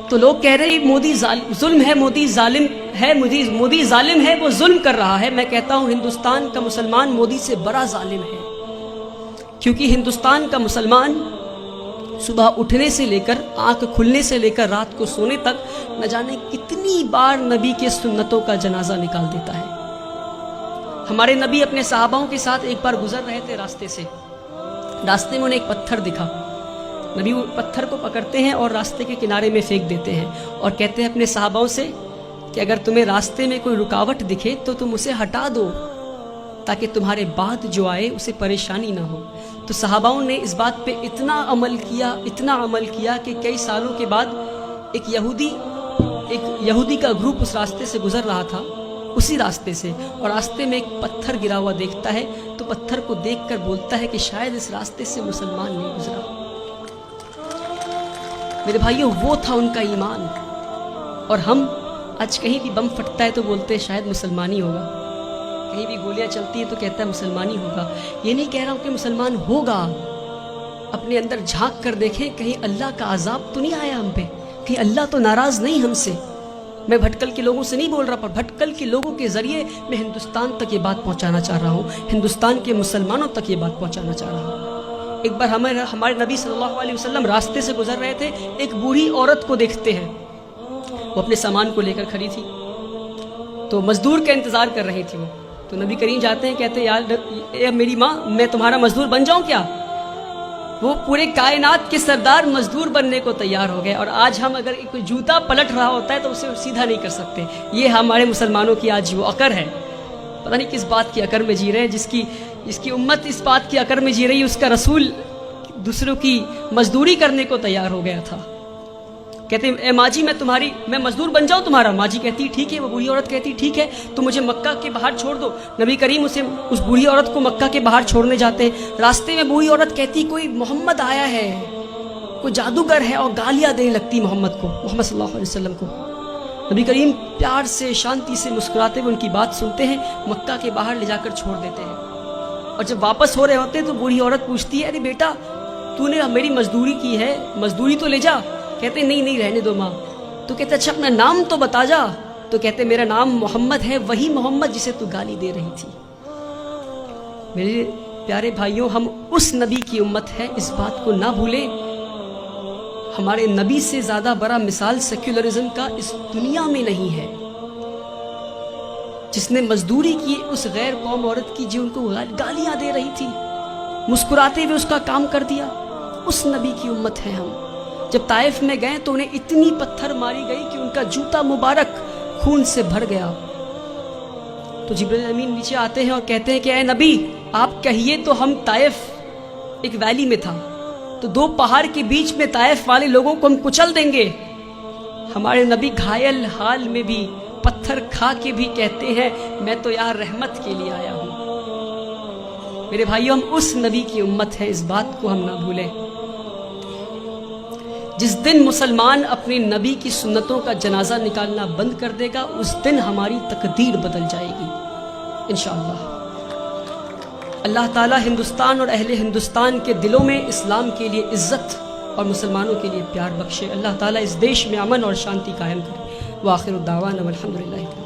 تو لوگ کہہ رہے ہیں مودی ظلم ہے، مودی ظالم ہے، مودی ظالم ہے، وہ ظلم کر رہا ہے۔ میں کہتا ہوں ہندوستان کا مسلمان مودی سے بڑا ظالم ہے، کیونکہ ہندوستان کا مسلمان صبح اٹھنے سے لے کر آنکھ کھلنے سے لے کر رات کو سونے تک نہ جانے کتنی بار نبی کے سنتوں کا جنازہ نکال دیتا ہے۔ ہمارے نبی اپنے صحاباؤں کے ساتھ ایک بار گزر رہے تھے راستے سے، راستے میں انہیں ایک پتھر دکھا۔ نبی وہ پتھر کو پکڑتے ہیں اور راستے کے کنارے میں پھینک دیتے ہیں اور کہتے ہیں اپنے صحاباؤں سے کہ اگر تمہیں راستے میں کوئی رکاوٹ دکھے تو تم اسے ہٹا دو، تاکہ تمہارے بعد جو آئے اسے پریشانی نہ ہو۔ تو صحاباؤں نے اس بات پہ اتنا عمل کیا کہ کئی سالوں کے بعد ایک یہودی کا گروپ اس راستے سے گزر رہا تھا، اسی راستے سے، اور راستے میں ایک پتھر گرا ہوا دیکھتا ہے تو پتھر کو دیکھ کر بولتا ہے کہ شاید اس راستے سے مسلمان نہیں گزرا۔ میرے بھائیوں، وہ تھا ان کا ایمان۔ اور ہم آج کہیں بھی بم پھٹتا ہے تو بولتے ہیں شاید مسلمانی ہوگا، کہیں بھی گولیاں چلتی ہیں تو کہتا ہے مسلمانی ہوگا۔ یہ نہیں کہہ رہا ہوں کہ مسلمان ہوگا، اپنے اندر جھانک کر دیکھیں کہیں اللہ کا عذاب تو نہیں آیا ہم پہ، کہیں اللہ تو ناراض نہیں ہم سے۔ میں بھٹکل کے لوگوں سے نہیں بول رہا، پر بھٹکل کے لوگوں کے ذریعے میں ہندوستان تک یہ بات پہنچانا چاہ رہا ہوں، ہندوستان کے مسلمانوں تک یہ بات پہنچانا چاہ رہا ہوں۔ ایک بار ہمارے نبی صلی اللہ علیہ وسلم راستے سے گزر رہے تھے، ایک بوڑھی عورت کو دیکھتے ہیں، وہ اپنے سامان کو لے کر کھڑی تھی، تو مزدور کا انتظار کر رہی تھی وہ۔ تو نبی کریم جاتے ہیں، کہتے ہیں اے میری ماں، میں تمہارا مزدور بن جاؤں کیا؟ وہ پورے کائنات کے سردار مزدور بننے کو تیار ہو گئے، اور آج ہم اگر کوئی جوتا پلٹ رہا ہوتا ہے تو اسے سیدھا نہیں کر سکتے۔ یہ ہمارے مسلمانوں کی آج وہ عقر ہے، پتہ نہیں کس بات کی عقر میں جی رہے ہیں، جس کی امت اس بات کی عقر میں جی رہی ہے، اس کا رسول دوسروں کی مزدوری کرنے کو تیار ہو گیا تھا۔ کہتے ہیں اے ماں جی، میں مزدور بن جاؤں تمہارا؟ ماں جی کہتی ٹھیک ہے، وہ بوڑھی عورت کہتی ٹھیک ہے، تو مجھے مکہ کے باہر چھوڑ دو۔ نبی کریم اس بوڑھی عورت کو مکہ کے باہر چھوڑنے جاتے ہیں، راستے میں بوڑھی عورت کہتی کوئی محمد آیا ہے، کوئی جادوگر ہے، اور گالیاں دینے لگتی محمد صلی اللہ علیہ وسلم کو۔ نبی کریم پیار سے شانتی سے مسکراتے ہوئے ان کی بات سنتے ہیں، مکہ کے باہر لے جا کر چھوڑ دیتے ہیں۔ اور جب واپس ہو رہے ہوتے ہیں تو بوڑھی عورت پوچھتی ہے ارے بیٹا، تو نے میری مزدوری کی ہے، مزدوری تو لے جا۔ کہتے ہیں نہیں رہنے دو ماں۔ تو کہتے اچھا اپنا نام تو بتا جا۔ تو کہتے میرا نام محمد ہے، وہی محمد جسے تو گالی دے رہی تھی۔ میرے پیارے بھائیوں، ہم اس نبی کی امت ہے، اس بات کو نہ بھولیں۔ ہمارے نبی سے زیادہ بڑا مثال سیکولرزم کا اس دنیا میں نہیں ہے، جس نے مزدوری کی اس غیر قوم عورت کی جو ان کو گالیاں دے رہی تھی، مسکراتے ہوئے اس کا کام کر دیا۔ اس نبی کی امت ہے ہم۔ جب طائف میں گئے تو انہیں اتنی پتھر ماری گئی کہ ان کا جوتا مبارک خون سے بھر گیا۔ تو جبرائیل امین نیچے آتے ہیں اور کہتے ہیں کہ اے نبی، آپ کہیے تو ہم طائف ایک ویلی میں تھا، تو دو پہاڑ کے بیچ میں طائف والے لوگوں کو ہم کچل دیں گے۔ ہمارے نبی گھائل حال میں بھی پتھر کھا کے بھی کہتے ہیں میں تو یہاں رحمت کے لیے آیا ہوں۔ میرے بھائیوں، ہم اس نبی کی امت ہے، اس بات کو ہم نہ بھولیں۔ جس دن مسلمان اپنے نبی کی سنتوں کا جنازہ نکالنا بند کر دے گا، اس دن ہماری تقدیر بدل جائے گی انشاءاللہ۔ اللہ تعالی ہندوستان اور اہل ہندوستان کے دلوں میں اسلام کے لیے عزت اور مسلمانوں کے لیے پیار بخشے۔ اللہ تعالی اس دیش میں امن اور شانتی قائم کرے۔ وآخر الدعوانا والحمدللہ۔